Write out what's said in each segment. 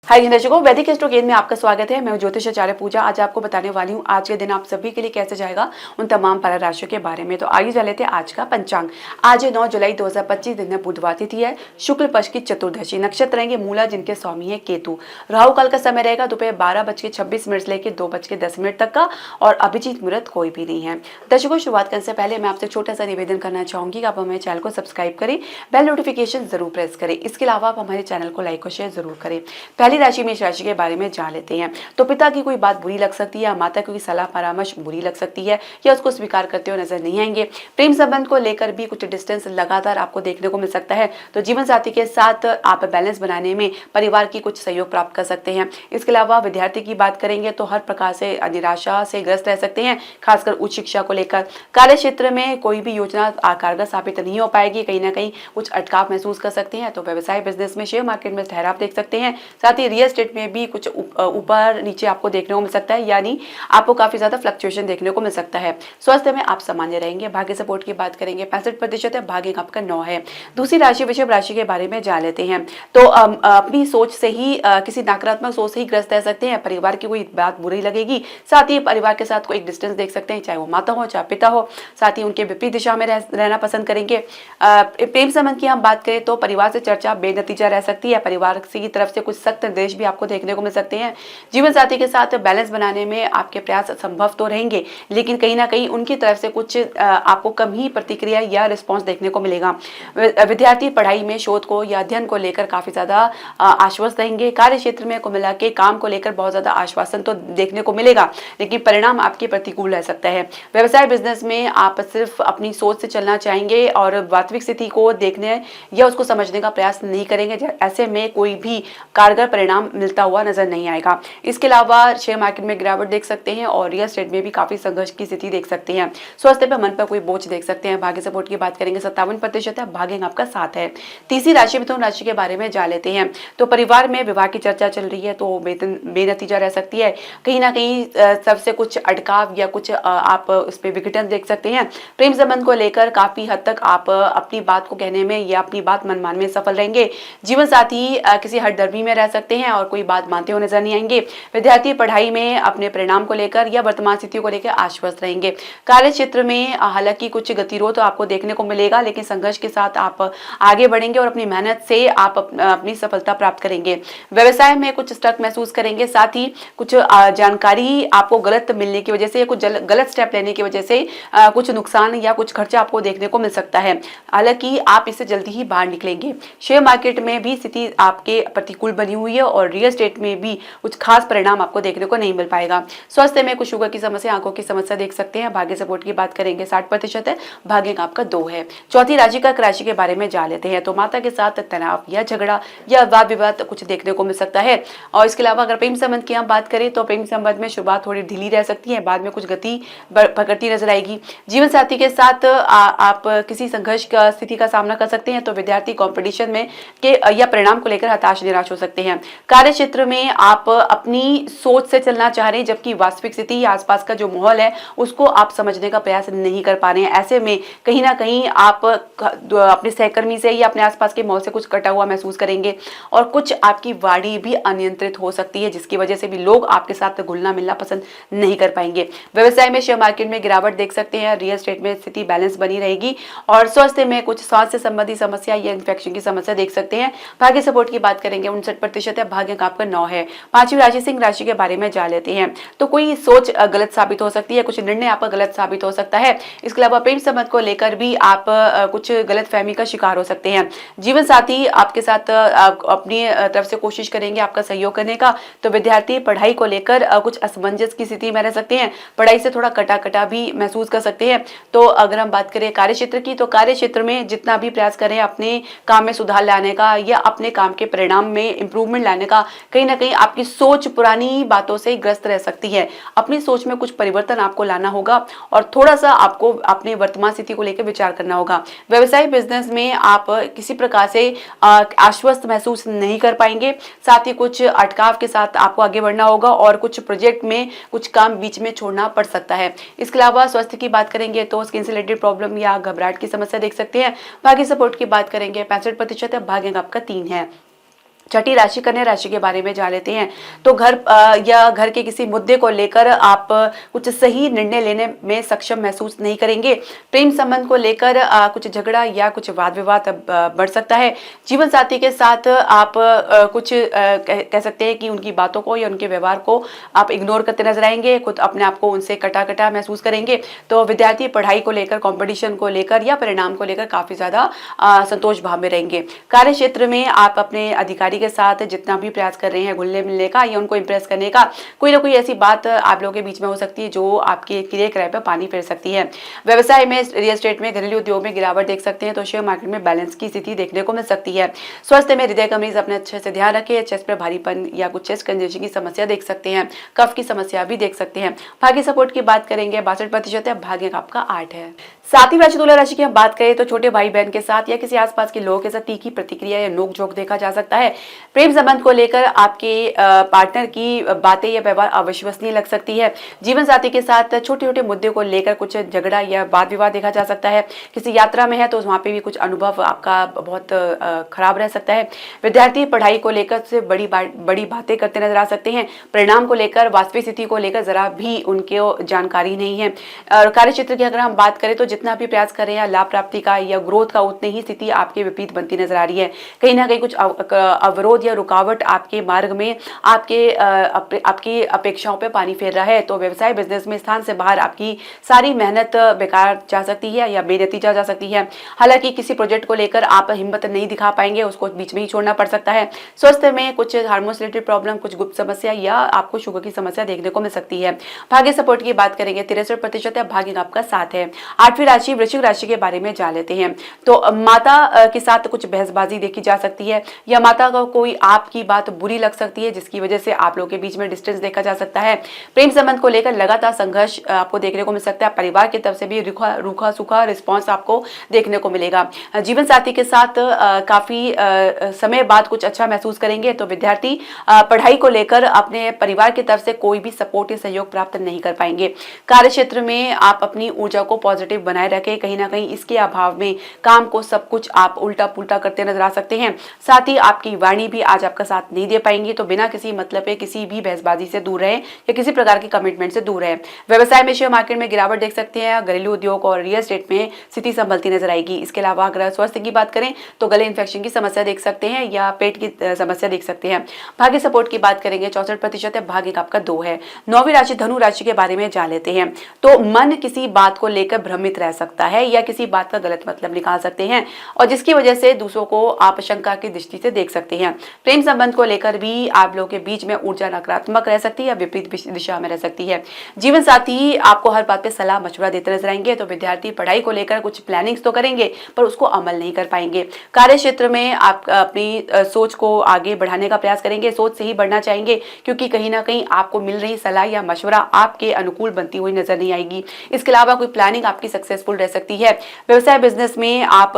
हाय दर्शकों, वैदिक astro game में आपका स्वागत है। मैं हूं ज्योतिष आचार्य पूजा। आज आपको बताने वाली हूं आज के दिन आप सभी के लिए कैसे जाएगा उन तमाम तारा राशियों के बारे में। तो आइए जान लेते हैं आज का पंचांग। आज 9 जुलाई 2025 दिन है, बुधवार तिथि है, शुक्ल पक्ष की चतुर्दशी। नक्षत्र रहेंगे मूला, जिनके स्वामी है केतु। राहु काल का समय रहेगा दोपहर 12:26 से लेकर 2:10 तक का, और अभिजीत मुहूर्त कोई भी नहीं है। दर्शकों, शुरुआत करने से पहले मैं आपसे छोटा सा निवेदन करना चाहूंगी कि आप हमारे चैनल को सब्सक्राइब करें, बेल नोटिफिकेशन जरूर प्रेस करें। इसके अलावा आप हमारे चैनल को लाइक और शेयर जरूर करें। पहली राशि मेष राशि के बारे में जान लेते हैं। तो पिता की कोई बात बुरी लग सकती है, माता की सलाह परामर्श बुरी लग सकती है, या उसको स्वीकार करते हुए नजर नहीं आएंगे। प्रेम संबंध को लेकर भी कुछ डिस्टेंस लगातार आपको देखने को मिल सकता है। तो जीवन साथी के साथ आप बैलेंस बनाने में परिवार की कुछ सहयोग प्राप्त कर सकते हैं। इसके अलावा विद्यार्थी की बात करेंगे तो हर प्रकार से निराशा से ग्रस्त रह सकते हैं, खासकर उच्च शिक्षा को लेकर। कार्य क्षेत्र में कोई भी योजना कारगर साबित नहीं हो पाएगी, कहीं ना कहीं कुछ अटकाव महसूस कर सकते हैं। तो व्यवसाय बिजनेस में, शेयर मार्केट में ठहराव देख सकते हैं। साथ ही रियल एस्टेट में भी कुछ ऊपर नीचे आपको देखने को मिल सकता है, यानी आपको काफी ज्यादा फ्लक्चुएशन देखने को मिल सकता है। स्वास्थ्य में आप सामान्य रहेंगे। भाग्य सपोर्ट की बात करेंगे 65% है, भाग्य आपका 9 है। दूसरी राशि वृषभ राशि के बारे में जान लेते हैं। तो अपनी सोच से ही किसी नकारात्मक सोच से ही ग्रस्त रह सकते हैं। परिवार की कोई बात बुरी लगेगी, साथ ही परिवार के साथ कोई एक डिस्टेंस देख सकते हैं, चाहे वो माता हो चाहे पिता हो। साथ ही उनके विपरीत दिशा में रहना पसंद करेंगे। प्रेम संबंध की हम बात करें तो परिवार से चर्चा बेनतीजा रह सकती है। परिवार की तरफ से कुछ सख्त निर्देश भी आपको देखने को मिल सकते हैं। जीवन साथी के साथ बैलेंस बनाने में आपके प्रयास संभव तो रहेंगे, लेकिन कहीं ना कहीं उनकी तरफ से कुछ आपको कम ही प्रतिक्रिया या रिस्पांस देखने को मिलेगा। विद्यार्थी पढ़ाई में, शोध को या अध्ययन को लेकर काफी ज्यादा आश्वस्त रहेंगे। कार्य क्षेत्र में को मिला के काम को लेकर बहुत ज्यादा आश्वासन तो देखने को मिलेगा, लेकिन परिणाम आपके प्रतिकूल रह सकता है। व्यवसाय बिजनेस में आप सिर्फ अपनी सोच से चलना चाहेंगे और वास्तविक स्थिति को देखने या उसको समझने का प्रयास नहीं करेंगे। ऐसे में कोई भी कारगर परिणाम मिलता हुआ नजर नहीं आएगा। इसके अलावा शेयर मार्केट में गिरावट देख सकते हैं और रियल एस्टेट में भी काफी संघर्ष की स्थिति देख सकते हैं। स्वास्थ्य पर मन पर कोई बोझ देख सकते हैं। भाग्य सपोर्ट की बात करेंगे 57% है, भाग्य आपका 7 है। तीसरी राशि मिथुन राशि के बारे में जान लेते हैं। तो परिवार में विवाह की चर्चा चल रही है, तो बेनतीजा रह सकती है। कहीं ना कहीं सबसे कुछ अटकाव या कुछ आप उस पर विघटन देख सकते हैं। प्रेम संबंध को लेकर काफी हद तक आप अपनी बात को कहने में या अपनी बात मनमान में सफल रहेंगे। जीवन साथी किसी हठधर्मी में रह सकते हैं और कोई बात मानते हुए नजर नहीं आएंगे। विद्यार्थी पढ़ाई में अपने परिणाम को लेकर या वर्तमान स्थिति को लेकर आश्वस्त रहेंगे। कार्य क्षेत्र में हालांकि कुछ गतिरोध तो आपको देखने को मिलेगा, लेकिन संघर्ष के साथ आप आगे बढ़ेंगे और अपनी मेहनत से आप अपनी सफलता प्राप्त करेंगे। व्यवसाय में कुछ स्टक महसूस करेंगे, साथ ही कुछ जानकारी आपको गलत मिलने की वजह से, कुछ गलत स्टेप लेने की वजह से कुछ नुकसान या कुछ खर्चा आपको देखने को मिल सकता है। हालांकि आप इससे जल्दी ही बाहर निकलेंगे। शेयर मार्केट में भी स्थिति आपके प्रतिकूल बनी हुई है और रियल एस्टेट में भी कुछ खास परिणाम आपको देखने को नहीं मिल पाएगा। स्वास्थ्य में कुछ शुगर की समस्या, आंखों की समस्या देख सकते हैं। भाग्य सपोर्ट की बात करेंगे 60% है, भाग्य आपका 2 है। चौथी राशि का राशि के बारे में जान लेते हैं। तो माता के साथ तनाव या झगड़ा या वाद विवाद कुछ देखने को मिल सकता है। और इसके अलावा अगर प्रेम संबंध की हम बात करें तो प्रेम संबंध में शुरुआत थोड़ी ढीली रह सकती है, बाद में कुछ गति पकड़ती नजर आएगी। जीवन साथी के साथ आप किसी संघर्ष का स्थिति का सामना कर सकते हैं। तो विद्यार्थी कंपटीशन में के या परिणाम को लेकर हताश निराश हो सकते हैं। कार्य क्षेत्र में आप अपनी सोच से चलना चाह रहे हैं, जबकि वास्तविक स्थिति या आसपास का जो माहौल है उसको आप समझने का प्रयास नहीं कर पा रहे हैं। ऐसे में कहीं ना कहीं आप अपने सहकर्मी से या अपने आसपास के माहौल से कुछ कटा हुआ महसूस करेंगे और कुछ आपकी वाणी भी अनियंत्रित हो सकती है, जिसकी वजह से भी लोग आपके साथ घुलना मिलना पसंद नहीं कर पाएंगे। व्यवसाय में, शेयर मार्केट में गिरावट देख सकते हैं। रियल एस्टेट में स्थिति बैलेंस बनी रहेगी और स्वास्थ्य में कुछ स्वास्थ्य संबंधी समस्या या इन्फेक्शन की समस्या देख सकते हैं। भाग्य सपोर्ट की बात करेंगे 59% है, भाग्य आपका 9 है। पांचवी राशि सिंह राशि के बारे में जान लेते हैं। तो कोई सोच गलत साबित हो सकती है, कुछ निर्णय आपका गलत साबित हो सकता है। इसके अलावा प्रेम संबंध को लेकर भी आप कुछ गलत फहमी का शिकार हो सकते हैं। जीवन साथी आपके साथ अपनी तरफ से कोशिश करेंगे आपका सहयोग करने का। तो विद्यार्थी पढ़ाई को लेकर कुछ असमंजस की स्थिति में रह सकते हैं, पढ़ाई से थोड़ा कटा भी महसूस कर सकते हैं। तो अगर हम बात करें कार्य क्षेत्र की, तो कार्य क्षेत्र में जितना भी प्रयास करें अपने काम में सुधार लाने का या अपने काम के परिणाम में इंप्रूवमेंट लाने का, कहीं ना कहीं आपकी सोच पुरानी बातों से ग्रस्त रह सकती है। अपनी सोच में कुछ परिवर्तन आपको लाना होगा और थोड़ा सा आपको अपने वर्तमान स्थिति को लेकर विचार करना होगा। व्यवसाय बिजनेस में आप किसी प्रकार से आश्वस्त महसूस नहीं कर पाएंगे, साथ ही कुछ अटकाव के साथ आपको आगे बढ़ना होगा और कुछ प्रोजेक्ट में कुछ काम बीच में छोड़ना पड़ सकता है। इसके अलावा स्वास्थ्य की बात करेंगे तो स्किन से रिलेटेड प्रॉब्लम या घबराहट की समस्या देख सकते हैं। भाग्य सपोर्ट की बात करेंगे 65% है, भाग्य आपका 3 है। छठी राशि कन्या राशि के बारे में जान लेते हैं। तो घर या घर के किसी मुद्दे को लेकर आप कुछ सही निर्णय लेने में सक्षम महसूस नहीं करेंगे। प्रेम संबंध को लेकर कुछ झगड़ा या कुछ वाद विवाद बढ़ सकता है। जीवन साथी के साथ आप कुछ कह सकते हैं कि उनकी बातों को या उनके व्यवहार को आप इग्नोर करते नजर आएंगे, खुद अपने आप को उनसे कटा कटा महसूस करेंगे। तो विद्यार्थी पढ़ाई को लेकर, कॉम्पिटिशन को लेकर या परिणाम को लेकर काफी ज्यादा संतोष भाव में रहेंगे। कार्य क्षेत्र में आप अपने अधिकारी के साथ जितना भी प्रयास कर रहे हैं घुलने मिलने का या उनको इंप्रेस करने का, कोई ना कोई ऐसी बात आप लोगों के बीच में हो सकती है जो आपके किराए किराए पर पानी फेर सकती है। व्यवसाय में, रियल एस्टेट में, घरेलू उद्योग में गिरावट देख सकते हैं। तो शेयर मार्केट में बैलेंस की स्थिति देखने को मिल सकती है। स्वास्थ्य में हृदय कमरीज अपने अच्छे से ध्यान रखें। चेस्ट पर भारीपन या कुछ चेस्ट कंजेशन की समस्या देख सकते हैं। कफ की समस्या भी देख सकते हैं। भाग्य सपोर्ट की बात करेंगे 62% है। भाग्य का आपका 8 है। सातवीं राशि तुला राशि की हम बात करें तो छोटे भाई बहन के साथ या किसी आसपास के लोगों के साथ तीखी प्रतिक्रिया या नोक झोंक देखा जा सकता है। प्रेम संबंध को लेकर आपके पार्टनर की बातें या व्यवहार अविश्वसनीय लग सकती है। जीवन साथी के साथ छोटे छोटे मुद्दे को लेकर कुछ झगड़ा या वाद विवाद देखा जा सकता है। किसी यात्रा में है तो वहां पे भी कुछ अनुभव आपका बहुत खराब रह सकता है। विद्यार्थी पढ़ाई को लेकर से बड़ी बातें करते नजर आ सकते हैं। परिणाम को लेकर, वास्तविक स्थिति को लेकर जरा भी उनके जानकारी नहीं है। और कार्य क्षेत्र की अगर हम बात करें तो जितना भी प्रयास कर रहे हैं लाभ प्राप्ति का या ग्रोथ का, उतनी ही स्थिति आपके विपरीत बनती नजर आ रही है। कहीं ना कहीं कुछ अवरोध या रुकावट आपके मार्ग में आपकी अपेक्षाओं पे पानी फेर रहा है। तो व्यवसाय बिजनेस में स्थान से बाहर आपकी सारी मेहनत बेकार जा सकती है या बेनतीजा जा सकती है। हालांकि किसी प्रोजेक्ट को लेकर आप हिम्मत नहीं दिखा पाएंगे, उसको बीच में ही छोड़ना पड़ सकता है। स्वास्थ्य में कुछ हार्मोन्स रिलेटेड प्रॉब्लम, कुछ गुप्त समस्या या आपको शुगर की समस्या देखने को मिल सकती है। भाग्य सपोर्ट की बात करेंगे 63% है। भाग्य आपका 7 है। 8वीं राशि वृश्चिक राशि के बारे में जान लेते हैं। तो माता के साथ कुछ बहसबाजी देखी जा सकती है या माता को कोई आपकी बात बुरी लग सकती है जिसकी वजह से आप लोगों के बीच में डिस्टेंस देखा जा सकता है। प्रेम संबंध को लेकर लगातार संघर्ष आपको देखने को मिल सकता है। परिवार की तरफ से भी रूखा सूखा रिस्पॉन्स आपको देखने को मिलेगा। जीवन साथी के साथ काफी समय बाद कुछ अच्छा महसूस करेंगे। तो विद्यार्थी पढ़ाई को लेकर अपने परिवार की तरफ से कोई भी सपोर्ट या सहयोग प्राप्त नहीं कर पाएंगे। कार्य क्षेत्र में आप अपनी ऊर्जा को पॉजिटिव बनाए रखें। कहीं ना कहीं इसके अभाव में काम को सब कुछ आप उल्टा पुल्टा करते नजर आ सकते हैं। साथ ही आपकी वाणी भी आज आपका साथ नहीं दे पाएंगी। तो बिना किसी मतलब पे किसी भी बहसबाजी से दूर रहें या किसी प्रकार के कमिटमेंट से दूर रहें। व्यवसाय में, शेयर मार्केट में गिरावट देख सकते हैं। घरेलू उद्योग और रियल एस्टेट में स्थिति संभलती नजर आएगी। इसके अलावा अगर स्वास्थ्य की बात करें तो गले इन्फेक्शन की समस्या देख सकते हैं या पेट की समस्या देख सकते हैं। भाग्य सपोर्ट की बात करेंगे 64% है। भाग्य का आपका 2 है। 9वीं राशि धनु राशि के बारे में जान लेते हैं। तो मन किसी बात को लेकर भ्रमित रह सकता है या किसी बात का गलत मतलब निकाल सकते हैं और जिसकी वजह से दूसरों को आप शंका की दृष्टि से देख सकते हैं। प्रेम संबंध को लेकर भी आप लोगों के बीच में ऊर्जा नकारात्मक रह सकती है या विपरीत दिशा में रह सकती है। जीवन साथी आपको हर बात पे सलाह मशवरा देते नजर आएंगे। तो विद्यार्थी पढ़ाई को लेकर कुछ प्लानिंग्स तो करेंगे पर उसको अमल नहीं कर पाएंगे। कार्य क्षेत्र में आप अपनी सोच को आगे बढ़ाने का प्रयास करेंगे। सोच से ही बढ़ना चाहेंगे क्योंकि कहीं ना कहीं आपको मिल रही सलाह या मशवरा आपके अनुकूल बनती हुई नजर नहीं आएगी। इसके अलावा कोई प्लानिंग आपकी सक्सेसफुल रह सकती है। व्यवसाय बिजनेस में आप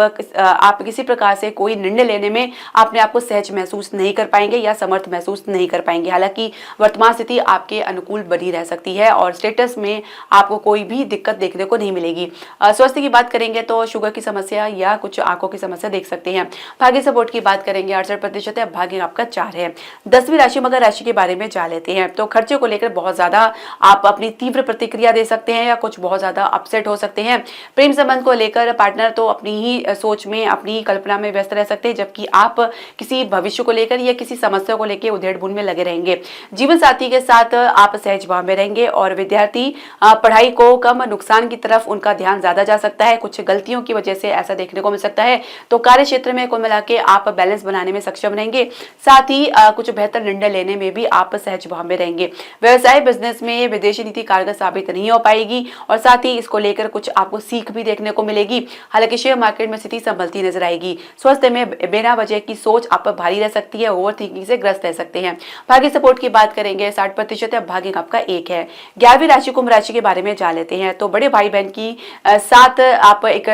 किसी प्रकार से कोई निर्णय लेने में अपने आप को सहज महसूस नहीं कर पाएंगे या समर्थ महसूस नहीं कर पाएंगे। हालांकि वर्तमान स्थिति आपके अनुकूल बनी रह सकती है और स्टेटस में आपको कोई भी दिक्कत देखने को नहीं मिलेगी। स्वास्थ्य की बात करेंगे तो शुगर की समस्या या कुछ आंखों की समस्या देख सकते हैं। भाग्य सपोर्ट की बात करेंगे 68% है। भाग्य आपका 4 है। 10वीं राशि मकर राशि के बारे में जान लेते हैं। तो खर्चे को लेकर बहुत ज्यादा आप अपनी तीव्र प्रतिक्रिया दे सकते हैं या कुछ बहुत ज्यादा अपसेट हो सकते हैं। प्रेम संबंध को लेकर पार्टनर तो अपनी ही सोच में, अपनी कल्पना में व्यस्त रह सकते हैं जबकि आप किसी भविष्य को लेकर या किसी समस्या को लेकर उधेड़-बुन में लगे रहेंगे। जीवन साथी के साथ आप सहज भाव में रहेंगे और विद्यार्थी पढ़ाई को कम, नुकसान की तरफ उनका ध्यान ज्यादा जा सकता है। कुछ गलतियों की वजह से ऐसा देखने को मिल सकता है। तो कार्य क्षेत्र में कुल मिला के आप बैलेंस बनाने में सक्षम रहेंगे। साथ ही कुछ बेहतर निर्णय लेने में भी आप सहज भाव में रहेंगे। व्यवसाय बिजनेस में विदेशी नीति कारगर साबित नहीं हो पाएगी और साथ ही इसको लेकर कुछ आपको सीख भी देखने को मिलेगी। हालांकि शेयर मार्केट में स्थिति संभलती नजर आएगी। स्वास्थ्य में बिना वजह की सोच आप पर भारी रह सकती है, ओवर थिंकिंग से ग्रस्त रह सकते हैं। भाग्य सपोर्ट की बात करेंगे 60% है। भाग्य आपका 1 है। 11वीं राशि कुंभ राशि के बारे में जान लेते हैं। तो बड़े भाई बहन की साथ आप एक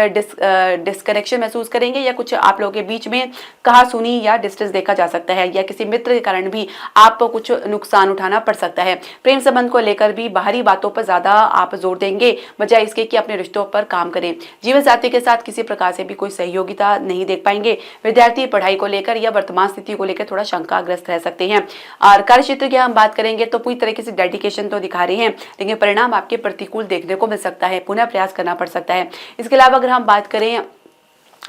डिस्कनेक्शन महसूस करेंगे या कुछ आप लोगों के बीच में कहा सुनी या डिस्टेंस देखा जा सकता है या किसी मित्र के कारण भी आपको कुछ नुकसान उठाना पड़ सकता है। प्रेम संबंध को लेकर भी बाहरी बातों पर ज्यादा आप जोर देंगे बजाय इसके कि अपने रिश्तों पर काम करें। जीवन साथी के साथ किसी प्रकार से भी कोई सहयोगिता नहीं देख पाएंगे। विद्यार्थी पढ़ाई को लेकर या वर्तमान स्थिति को लेकर थोड़ा शंकाग्रस्त रह सकते हैं। और कार्य क्षेत्र की हम बात करेंगे तो पूरी तरीके से डेडिकेशन तो दिखा रहे हैं, लेकिन परिणाम आपके प्रतिकूल देखने को मिल सकता है, पुनः प्रयास करना पड़ सकता है। इसके अलावा अगर हम बात करें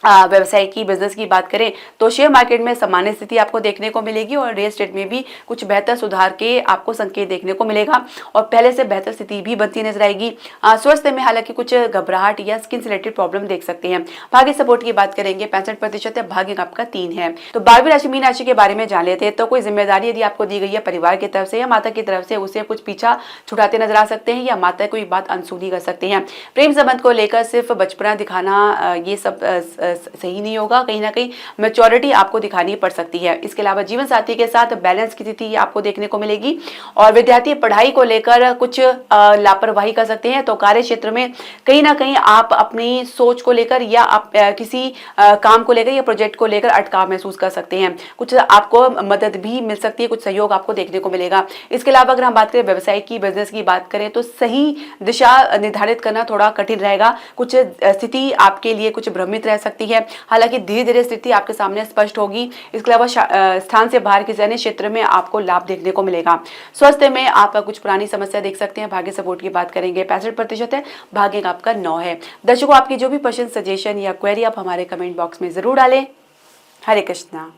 व्यवसाय की, बिजनेस की बात करें तो शेयर मार्केट में सामान्य स्थिति आपको देखने को मिलेगी और रियल एस्टेट में भी कुछ बेहतर सुधार के आपको संकेत देखने को मिलेगा और पहले से बेहतर स्थिति भी बनती नजर आएगी। स्वास्थ्य में हालांकि कुछ घबराहट या स्किन से रिलेटेड प्रॉब्लम देख सकते हैं। भाग्य सपोर्ट की बात करेंगे 65% है, भाग्य आपका 3 है। तो 12वीं राशि मीन राशि के बारे में जान लेते हैं। तो कोई जिम्मेदारी यदि आपको दी गई है परिवार की तरफ से या माता की तरफ से, उसे कुछ पीछा छुड़ाते नजर आ सकते हैं या माता कोई बात अनसुनी कर सकते हैं। प्रेम संबंध को लेकर सिर्फ बचपना दिखाना ये सब सही नहीं होगा, कहीं ना कहीं मैच्योरिटी आपको दिखानी पड़ सकती है। इसके अलावा जीवन साथी के साथ बैलेंस की स्थिति आपको देखने को मिलेगी और विद्यार्थी पढ़ाई को लेकर कुछ लापरवाही कर सकते हैं। तो कार्य क्षेत्र में कहीं ना कहीं आप अपनी सोच को लेकर या आप किसी काम को लेकर या प्रोजेक्ट को लेकर अटकाव महसूस कर सकते हैं। कुछ आपको मदद भी मिल सकती है, कुछ सहयोग आपको देखने को मिलेगा। इसके अलावा अगर हम बात करें व्यवसाय की, बिजनेस की बात करें तो सही दिशा निर्धारित करना थोड़ा कठिन रहेगा। कुछ स्थिति आपके लिए कुछ भ्रमित रह सकती है, हालांकि धीरे धीरे स्थिति आपके सामने स्पष्ट होगी। इसके अलावा स्थान से बाहर किसी अन्य क्षेत्र में आपको लाभ देखने को मिलेगा। स्वास्थ्य में आप कुछ पुरानी समस्या देख सकते हैं। भाग्य सपोर्ट की बात करेंगे 65% है, भाग्य आपका 9 है। दर्शकों, आपकी जो भी प्रश्न, सजेशन या क्वेरी आप हमारे कमेंट बॉक्स में जरूर डालें। हरे कृष्णा।